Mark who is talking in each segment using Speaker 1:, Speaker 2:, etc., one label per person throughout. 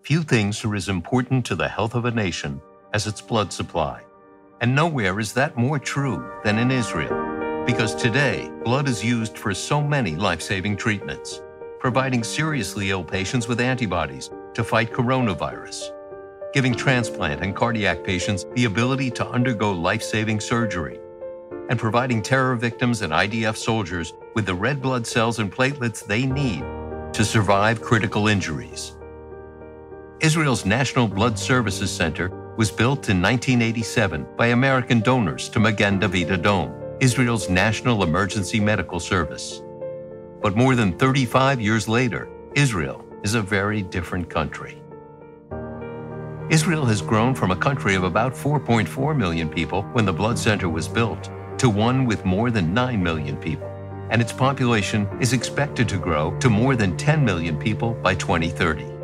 Speaker 1: Few things are as important to the health of a nation as its blood supply. And nowhere is that more true than in Israel, because today, blood is used for so many life-saving treatments, providing seriously ill patients with antibodies to fight coronavirus, giving transplant and cardiac patients the ability to undergo life-saving surgery, and providing terror victims and IDF soldiers with the red blood cells and platelets they need to survive critical injuries. Israel's National Blood Services Center was built in 1987 by American donors to Magen David Adom, Israel's national emergency medical service. But more than 35 years later, Israel is a very different country. Israel has grown from a country of about 4.4 million people when the blood center was built to one with more than 9 million people, and its population is expected to grow to more than 10 million people by 2030.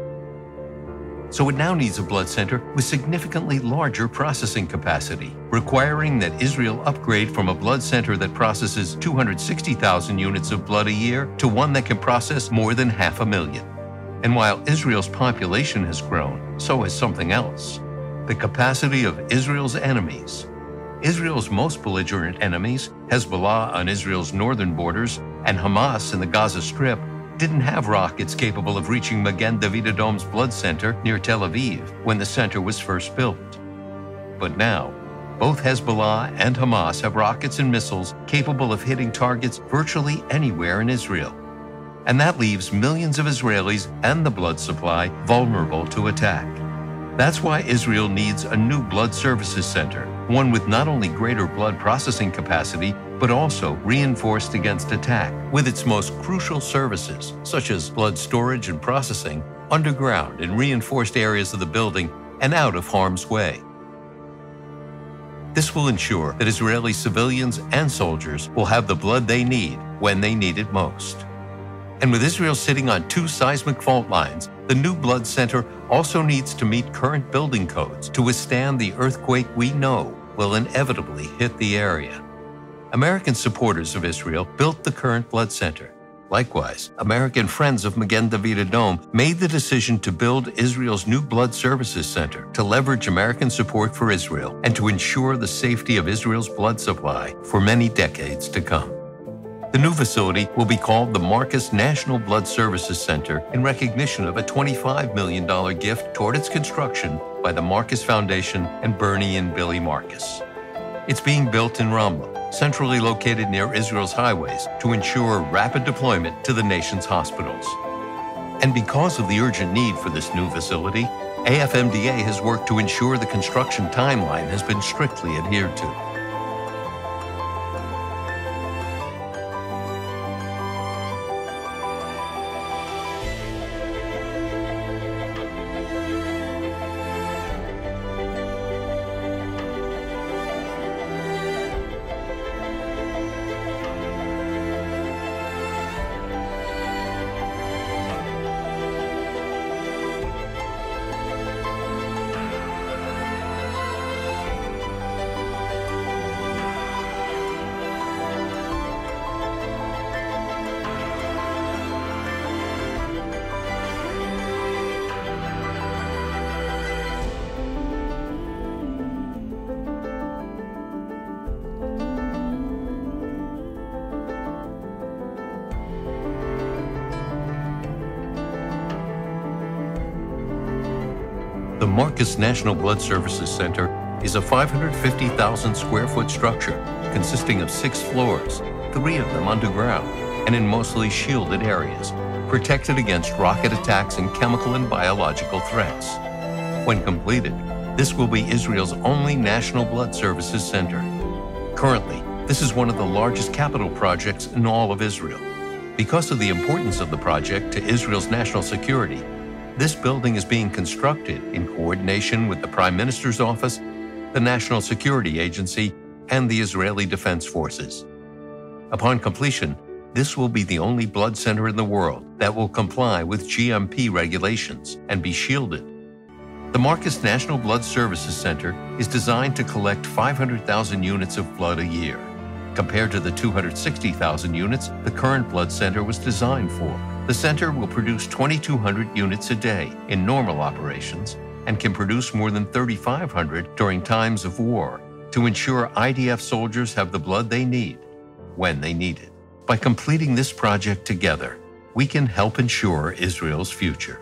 Speaker 1: So it now needs a blood center with significantly larger processing capacity, requiring that Israel upgrade from a blood center that processes 260,000 units of blood a year to one that can process more than 500,000. And while Israel's population has grown, so has something else: the capacity of Israel's enemies. Israel's most belligerent enemies, Hezbollah on Israel's northern borders and Hamas in the Gaza Strip, didn't have rockets capable of reaching Magen David Adom's blood center near Tel Aviv when the center was first built. But now, both Hezbollah and Hamas have rockets and missiles capable of hitting targets virtually anywhere in Israel. And that leaves millions of Israelis and the blood supply vulnerable to attack. That's why Israel needs a new blood services center, one with not only greater blood processing capacity, but also reinforced against attack, with its most crucial services, such as blood storage and processing, underground in reinforced areas of the building and out of harm's way. This will ensure that Israeli civilians and soldiers will have the blood they need when they need it most. And with Israel sitting on 2 seismic fault lines, the new blood center also needs to meet current building codes to withstand the earthquake we know will inevitably hit the area. American supporters of Israel built the current blood center. Likewise, American friends of Magen David Adom made the decision to build Israel's new blood services center to leverage American support for Israel and to ensure the safety of Israel's blood supply for many decades to come. The new facility will be called the Marcus National Blood Services Center in recognition of a $25 million gift toward its construction by the Marcus Foundation and Bernie and Billy Marcus. It's being built in Ramla, centrally located near Israel's highways, to ensure rapid deployment to the nation's hospitals. And because of the urgent need for this new facility, AFMDA has worked to ensure the construction timeline has been strictly adhered to. The Marcus National Blood Services Center is a 550,000 square foot structure consisting of 6 floors, 3 of them underground, and in mostly shielded areas, protected against rocket attacks and chemical and biological threats. When completed, this will be Israel's only National Blood Services Center. Currently, this is one of the largest capital projects in all of Israel. Because of the importance of the project to Israel's national security, this building is being constructed in coordination with the Prime Minister's Office, the National Security Agency, and the Israeli Defense Forces. Upon completion, this will be the only blood center in the world that will comply with GMP regulations and be shielded. The Marcus National Blood Services Center is designed to collect 500,000 units of blood a year, compared to the 260,000 units the current blood center was designed for. The center will produce 2,200 units a day in normal operations and can produce more than 3,500 during times of war to ensure IDF soldiers have the blood they need when they need it. By completing this project together, we can help ensure Israel's future.